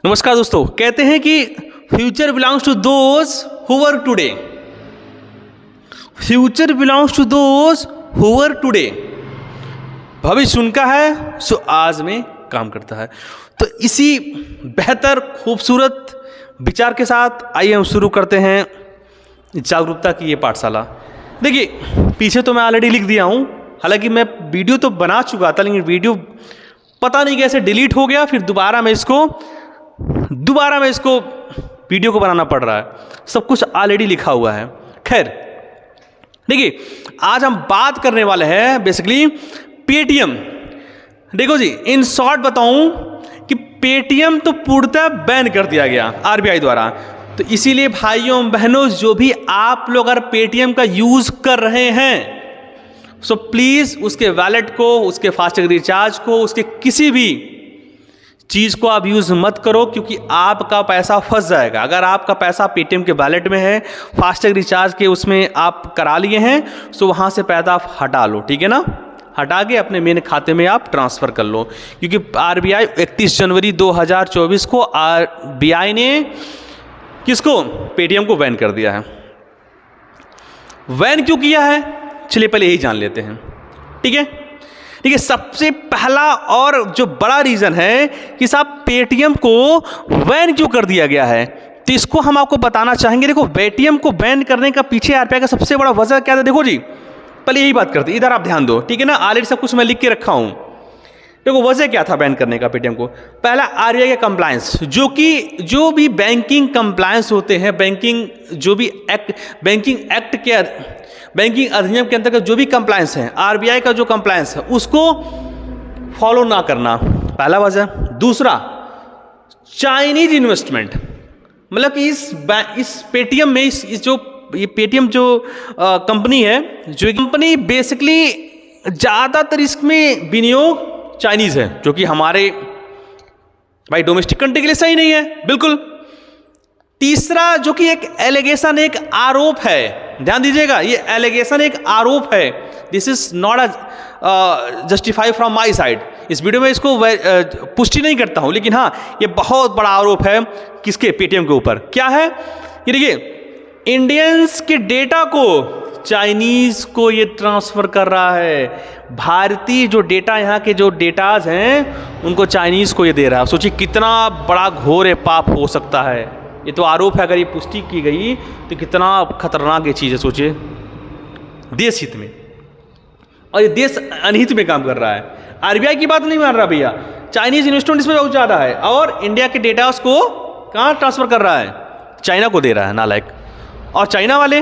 नमस्कार दोस्तों, कहते हैं कि future belongs to those who were today. Future belongs to those who were today. भविष्य उनका है सो आज में काम करता है। तो इसी बेहतर खूबसूरत विचार के साथ आइए हम शुरू करते हैं जागरूकता की ये पाठशाला। देखिए, पीछे तो मैं ऑलरेडी लिख दिया हूँ, हालांकि मैं वीडियो तो बना चुका था, लेकिन वीडियो पता नहीं कैसे डिलीट हो गया, फिर दोबारा मैं इसको वीडियो को बनाना पड़ रहा है। सब कुछ ऑलरेडी लिखा हुआ है। खैर, देखिए, आज हम बात करने वाले हैं बेसिकली पेटीएम। देखो जी, इन शॉर्ट बताऊं कि पेटीएम तो पूर्णतः बैन कर दिया गया आरबीआई द्वारा। तो इसीलिए भाइयों बहनों, जो भी आप लोग अगर पेटीएम का यूज कर रहे हैं, सो प्लीज उसके वैलेट को, उसके फास्टैग रिचार्ज को, उसके किसी भी चीज को आप यूज मत करो, क्योंकि आपका पैसा फंस जाएगा। अगर आपका पैसा पेटीएम के वैलेट में है, फास्टैग रिचार्ज के उसमें आप करा लिए हैं, सो वहां से पैसा हटा लो, ठीक है ना। हटा के अपने मेन खाते में आप ट्रांसफर कर लो, क्योंकि आरबीआई 31 जनवरी 2024 को आरबीआई ने किसको, पेटीएम को बैन कर दिया है। बैन क्यों किया है, चलिए पहले यही जान लेते हैं, ठीक है। देखिए, सबसे पहला और जो बड़ा रीजन है कि साहब पेटीएम को बैन क्यों कर दिया गया है, तो इसको हम आपको बताना चाहेंगे। देखो, पेटीएम को बैन करने का पीछे आरबीआई का सबसे बड़ा वजह क्या था। देखो जी, पहले यही बात करते, इधर आप ध्यान दो, ठीक है ना। ऑलरेडी सब कुछ मैं लिख के रखा हूं। देखो, वजह क्या था बैन करने का पेटीएम को। पहला, आरबीआई का कंप्लायंस, जो भी बैंकिंग कंप्लायंस होते हैं, बैंकिंग अधिनियम के अंतर्गत जो भी कंप्लायंस है, आरबीआई का जो कंप्लायंस है उसको फॉलो ना करना, पहला वजह। दूसरा, चाइनीज इन्वेस्टमेंट, मतलब कि इस पेटीएम में ये पेटीएम जो कंपनी है, जो कंपनी बेसिकली ज़्यादातर इसमें विनियोग चाइनीज है, जो कि हमारे भाई डोमेस्टिक कंट्री के लिए सही नहीं है, बिल्कुल। तीसरा, जो कि एक एलिगेशन, एक आरोप है, ध्यान दीजिएगा, ये एलिगेशन एक आरोप है। This is not a justify from my side. इस वीडियो में इसको पुष्टि नहीं करता हूं, लेकिन हाँ, ये बहुत बड़ा आरोप है किसके, पेटीएम के ऊपर। क्या है ये, देखिए, इंडियंस के डेटा को चाइनीज को ये ट्रांसफर कर रहा है। भारतीय जो डेटा, यहाँ के जो डेटाज हैं, उनको चाइनीज को ये दे रहा है। सोचिए कितना बड़ा घोर पाप हो सकता है। ये तो आरोप है, अगर ये पुष्टि की गई तो कितना खतरनाक ये चीज़ है। सोचिए, देश हित में, और ये देश अनहित में काम कर रहा है। आरबीआई की बात नहीं मान रहा भैया, चाइनीज इन्वेस्टमेंट इसमें बहुत ज़्यादा है, और इंडिया के डेटास को कहाँ ट्रांसफर कर रहा है, चाइना को दे रहा है, नालायक। और चाइना वाले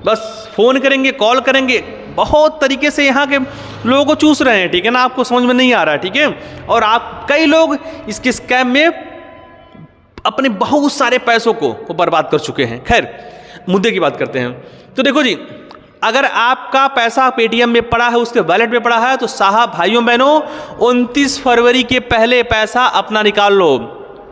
बस फ़ोन करेंगे, कॉल करेंगे, बहुत तरीके से यहाँ के लोगों को चूस रहे हैं, ठीक है ना। आपको समझ में नहीं आ रहा है, ठीक है। और आप कई लोग इसके स्कैम में अपने बहुत सारे पैसों को बर्बाद कर चुके हैं। खैर, मुद्दे की बात करते हैं। तो देखो जी, अगर आपका पैसा पेटीएम में पड़ा है, उसके वैलेट में पड़ा है, तो साहब भाइयों बहनों, 29 फरवरी के पहले पैसा अपना निकाल लो,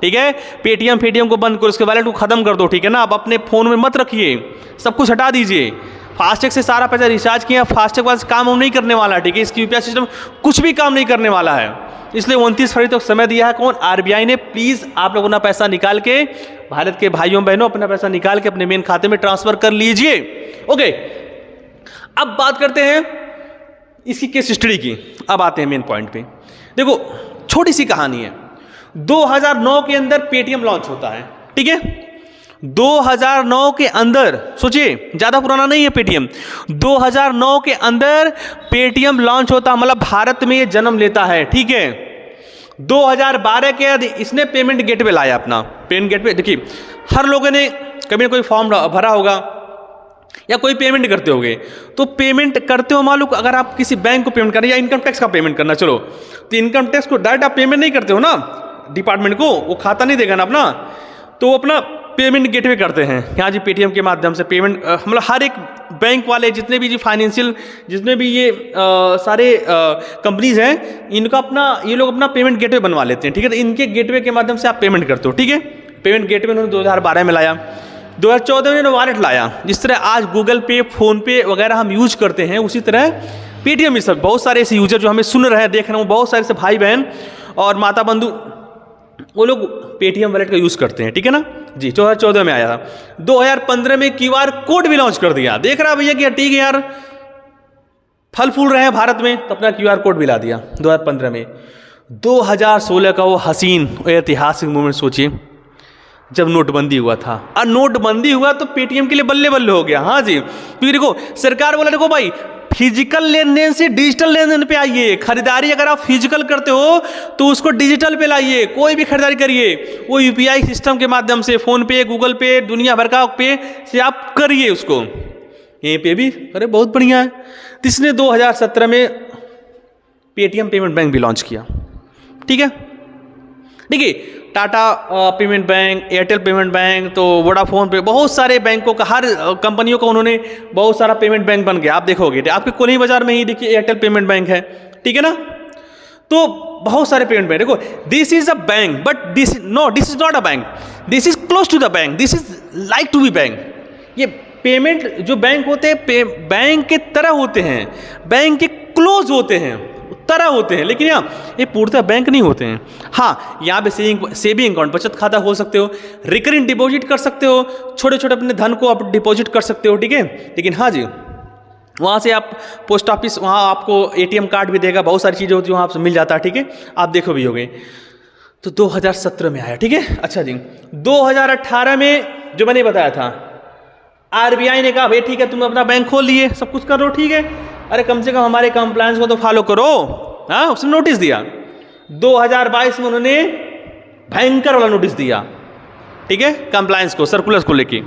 ठीक है। पेटीएम को बंद करो, उसके वैलेट को खत्म कर दो, ठीक है ना। आप अपने फोन में मत रखिए, सब कुछ हटा दीजिए। फास्टैग से सारा पैसा रिचार्ज किया, फास्टैग वाला काम हम नहीं करने वाला, ठीक है। इसकी यूपीआई सिस्टम कुछ भी काम नहीं करने वाला है, इसलिए 29 फरवरी तक समय दिया है कौन, आरबीआई ने। प्लीज आप लोग अपना पैसा निकाल के, भारत के भाइयों बहनों, अपना पैसा निकाल के अपने मेन खाते में ट्रांसफर कर लीजिए। ओके, अब बात करते हैं इसकी केस हिस्ट्री की। अब आते हैं मेन पॉइंट पे। देखो, छोटी सी कहानी है। 2009 के अंदर पेटीएम लॉन्च होता है, ठीक है। 2009 के अंदर, सोचिए ज्यादा पुराना नहीं है पेटीएम। 2009 के अंदर पेटीएम लॉन्च होता, मतलब भारत में ये जन्म लेता है, ठीक है। 2012 के बाद इसने पेमेंट गेटवे लाया अपना। पेमेंट गेटवे, देखिए, हर लोगों ने कभी ना कोई फॉर्म भरा होगा या कोई पेमेंट करते होंगे। तो पेमेंट करते हो, मालूम, अगर आप किसी बैंक को पेमेंट करना या इनकम टैक्स का पेमेंट करना, चलो, तो इनकम टैक्स को डायरेक्ट आप पेमेंट नहीं करते हो ना, डिपार्टमेंट को वो खाता नहीं देगा ना अपना, तो वो अपना पेमेंट गेटवे करते हैं। यहाँ जी पेटीएम के माध्यम से पेमेंट, मतलब हर एक बैंक वाले, जितने भी जी फाइनेंशियल, जितने भी ये सारे कंपनीज हैं, इनका अपना, ये लोग अपना पेमेंट गेटवे बनवा लेते हैं, ठीक है। तो इनके गेटवे के माध्यम से आप पेमेंट करते हो, ठीक है। पेमेंट गेटवे उन्होंने 2012 में लाया। 2014 में वॉलेट लाया। जिस तरह आज गूगल पे, फोन पे वगैरह हम यूज करते हैं, उसी तरह पेटीएम में सब बहुत सारे ऐसे यूजर जो हमें सुन रहे हैं, देख रहे हैं, बहुत सारे से भाई बहन और माता बंधु वो लोग पेटीएम वॉलेट का यूज़ करते हैं, ठीक है ना जी। 2014 में आया था। 2015 में QR कोड भी लॉन्च कर दिया। देख रहा भैया कि ठीक है यार, फल फूल रहे हैं भारत में, तो अपना QR कोड भी ला दिया 2015 में। 2016 का वो हसीन ऐतिहासिक मोमेंट सोचिए, जब नोटबंदी हुआ था। और नोटबंदी हुआ तो पेटीएम के लिए बल्ले बल्ले हो गया। हाँ जी, क्योंकि देखो सरकार बोला देखो भाई, फिजिकल लेन देन से डिजिटल लेन देन पे आइए। खरीदारी अगर आप फिजिकल करते हो तो उसको डिजिटल पे लाइए। कोई भी खरीदारी करिए वो UPI सिस्टम के माध्यम से, फोन पे, गूगल पे, दुनिया भर का पे से आप करिए उसको। यहीं पे भी अरे बहुत बढ़िया है। तो इसने 2017 में पेटीएम पेमेंट बैंक भी लॉन्च किया, ठीक है। देखिए Tata payment bank, Airtel payment bank, तो वोडाफोन पे बहुत सारे बैंकों का, हर कंपनियों का उन्होंने बहुत सारा पेमेंट बैंक बन गया। आप देखोगे आपके कोली बाजार में ही देखिए एयरटेल पेमेंट बैंक है, ठीक है ना। तो बहुत सारे पेमेंट बैंक, देखो this is a bank but this is not a bank, this is close to the bank, this is like to be bank. ये पेमेंट जो बैंक होते हैं बैंक के तरह होते हैं, बैंक के क्लोज होते हैं, तरह होते हैं, लेकिन यहाँ ये पूर्णतः बैंक नहीं होते हैं। हाँ, यहाँ पे सेविंग अकाउंट, बचत खाता खोल सकते हो, रिकरिंग डिपॉजिट कर सकते हो, छोटे छोटे अपने धन को आप डिपॉजिट कर सकते हो, ठीक है। लेकिन हाँ जी, वहाँ से आप पोस्ट ऑफिस, वहाँ आपको ATM कार्ड भी देगा, बहुत सारी चीज़ें होती हैं वहाँ आपसे मिल जाता है, ठीक है। आप देखो भी होगे। तो 2017 में आया, ठीक है। अच्छा जी, 2018 में जो मैंने बताया था, RBI ने कहा भाई ठीक है, तुम अपना बैंक खोल लिए, सब कुछ कर रहे हो, ठीक है, अरे कम से कम हमारे कंप्लायंस को तो फॉलो करो। हाँ, उसने नोटिस दिया। 2022 में उन्होंने भयंकर वाला नोटिस दिया, ठीक है, कंप्लायंस को, सर्कुलर्स को लेके।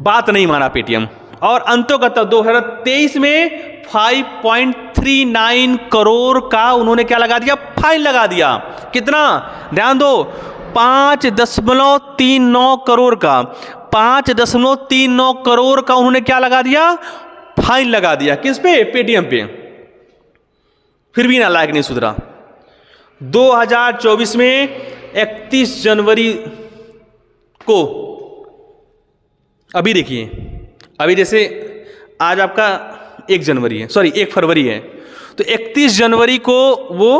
बात नहीं माना पेटीएम, और अंततः 2023 में 5.39 करोड़ का उन्होंने क्या लगा दिया, फाइन लगा दिया। कितना, ध्यान दो, 5.39 करोड़ का, 5.39 करोड़ का उन्होंने क्या लगा दिया, फाइन लगा दिया। किस पे, पेटीएम पे। फिर भी नालायक नहीं सुधरा। 2024 में 31 जनवरी को, अभी देखिए, अभी जैसे आज आपका 1 जनवरी है, सॉरी 1 फरवरी है, तो 31 जनवरी को वो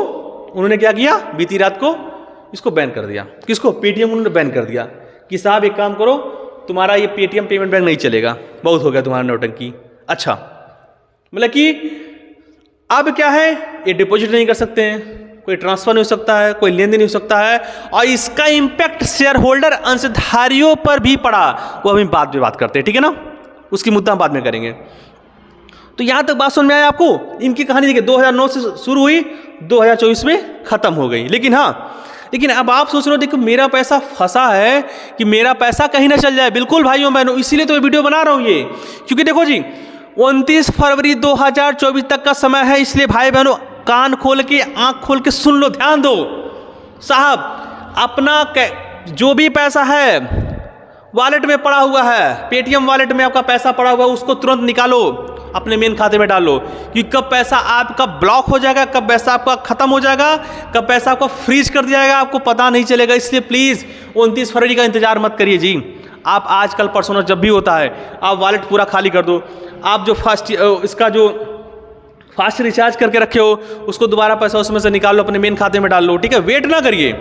उन्होंने क्या किया, बीती रात को इसको बैन कर दिया। किसको, पेटीएम उन्होंने बैन कर दिया कि साहब एक काम करो, तुम्हारा ये पेटीएम पेमेंट बैंक नहीं चलेगा, बहुत हो गया तुम्हारा नौटंकी। अच्छा, मतलब कि अब क्या है, ये डिपॉजिट नहीं कर सकते हैं, कोई ट्रांसफर नहीं हो सकता है, कोई लेन देन नहीं हो सकता है, और इसका इंपैक्ट शेयर होल्डर अंशधारियों पर भी पड़ा। वो अभी बाद में बात करते हैं, ठीक है ना, उसकी मुद्दा हम बाद में करेंगे। तो यहां तक बात समझ में आया आपको। इनकी कहानी देखिए 2009 से शुरू हुई, 2024 में खत्म हो गई। लेकिन अब आप सोच रहे हो, देखो मेरा पैसा फंसा है कि मेरा पैसा कहीं ना चल जाए। बिल्कुल भाइयों बहनों, इसीलिए तो वीडियो बना रहा हूं ये, क्योंकि देखो जी 29 फरवरी 2024 तक का समय है। इसलिए भाई बहनों कान खोल के, आंख खोल के सुन लो, ध्यान दो। साहब अपना जो भी पैसा है वॉलेट में पड़ा हुआ है, पेटीएम वॉलेट में आपका पैसा पड़ा हुआ है, उसको तुरंत निकालो, अपने मेन खाते में डालो। कि कब पैसा आपका ब्लॉक हो जाएगा, कब पैसा आपका खत्म हो जाएगा, कब पैसा आपको फ्रीज कर दिया जाएगा, आपको पता नहीं चलेगा। इसलिए प्लीज़ 29 फरवरी का इंतजार मत करिए जी। आप आजकल परसों जब भी होता है, आप वॉलेट पूरा खाली कर दो। आप जो फास्ट रिचार्ज करके रखे हो, उसको दोबारा पैसा उसमें से निकाल लो, अपने मेन खाते में डाल लो, ठीक है। वेट ना करिए।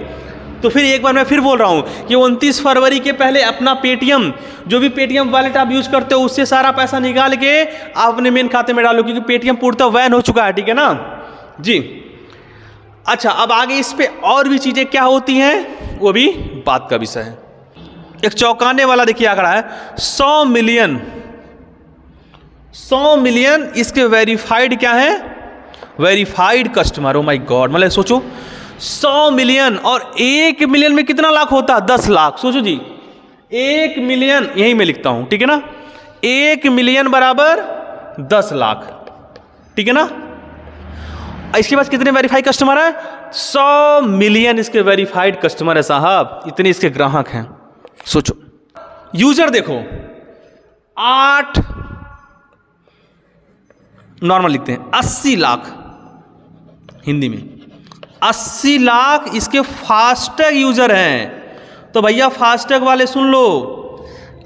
तो फिर एक बार मैं फिर बोल रहा हूँ कि 29 फरवरी के पहले अपना पेटीएम, जो भी पेटीएम वॉलेट आप यूज करते हो, उससे सारा पैसा निकाल के आप अपने मेन खाते में डालो, क्योंकि पेटीएम पूर्णतः बैन हो चुका है, ठीक है ना जी। अच्छा, अब आगे इस पे और भी चीजें क्या होती हैं, वो भी बात का विषय है। एक चौंकाने वाला देखिए आंकड़ा है, 100 मिलियन इसके वेरीफाइड क्या है, verified customer. Oh my God, मतलब सोचो 100 मिलियन, और 1 मिलियन में कितना लाख होता है, 10 लाख। सोचो जी 1 मिलियन, यही मैं लिखता हूं, ठीक है ना, 1 मिलियन बराबर 10 लाख, ठीक है ना। इसके पास कितने वेरीफाइड कस्टमर है, 100 मिलियन इसके वेरीफाइड कस्टमर है साहब, इतने इसके ग्राहक हैं। सोचो, यूजर देखो 8, नॉर्मल लिखते हैं 80 लाख हिंदी में, 80 लाख इसके फास्टैग यूजर हैं। तो भैया फास्टैग वाले सुन लो,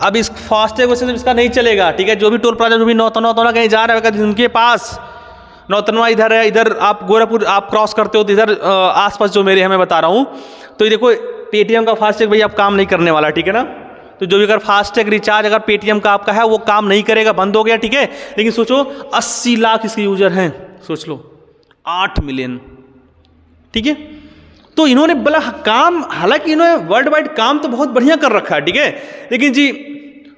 अब इस फास्टैग से इसका नहीं चलेगा, ठीक है। जो भी टोल प्लाजा, जो भी नौतना कहीं जा रहा है, उनके पास नौतनवा इधर है, इधर आप गोरखपुर आप क्रॉस करते हो तो इधर आसपास जो मेरे मैं बता रहा हूँ, तो ये देखो पेटीएम का फास्टैग भाई अब काम नहीं करने वाला, ठीक है ना। तो जो भी अगर फास्टैग रिचार्ज अगर पेटीएम का आपका है वो काम नहीं करेगा, बंद हो गया, ठीक है। लेकिन सोचो 80 लाख इसके यूजर हैं, सोच लो 8 मिलियन, ठीक है। तो इन्होंने बड़ा काम, हालांकि इन्होंने वर्ल्ड वाइड काम तो बहुत बढ़िया कर रखा है, ठीक है, लेकिन जी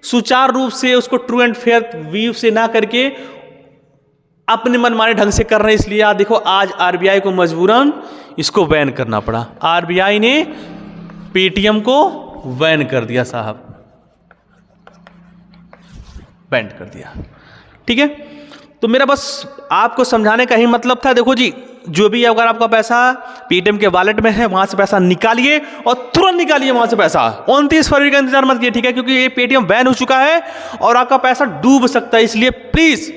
सुचारू रूप से उसको ट्रू एंड फेयर व्यू से ना करके अपने मनमाने ढंग से कर रहे हैं। इसलिए आप देखो आज आरबीआई को मजबूरन इसको बैन करना पड़ा। आरबीआई ने पेटीएम को बैन कर दिया साहब, बैन कर दिया, ठीक है। तो मेरा बस आपको समझाने का ही मतलब था। देखो जी, जो भी अगर आपका पैसा पेटीएम के वॉलेट में है वहां से पैसा निकालिए और तुरंत निकालिए वहां से पैसा। 29 फरवरी का इंतजार मत कीजिए, ठीक है, क्योंकि ये पेटीएम बैन हो चुका है और आपका पैसा डूब सकता है। इसलिए प्लीज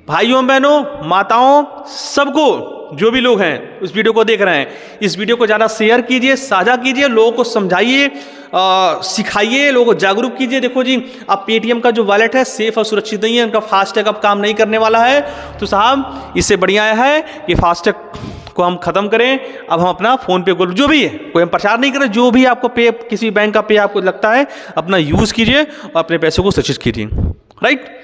भाइयों बहनों माताओं सबको, जो भी लोग हैं उस वीडियो को देख रहे हैं, इस वीडियो को ज़्यादा शेयर कीजिए, साझा कीजिए, लोगों को समझाइए, सिखाइए, लोगों को जागरूक कीजिए। देखो जी, अब पेटीएम का जो वॉलेट है सेफ और सुरक्षित नहीं है, उनका फास्टैग अब काम नहीं करने वाला है। तो साहब इससे बढ़िया है कि फास्टैग को हम खत्म करें। अब हम अपना फोन पे जो भी है, कोई हम प्रचार नहीं करें, जो भी आपको पे, किसी बैंक का पे आपको लगता है अपना यूज़ कीजिए और अपने पैसों को सुरक्षित कीजिए, राइट।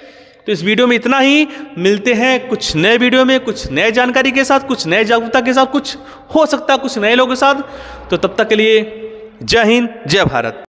तो इस वीडियो में इतना ही, मिलते हैं कुछ नए वीडियो में, कुछ नए जानकारी के साथ, कुछ नए जागरूकता के साथ, कुछ हो सकता है कुछ नए लोगों के साथ। तो तब तक के लिए जय हिंद, जय भारत।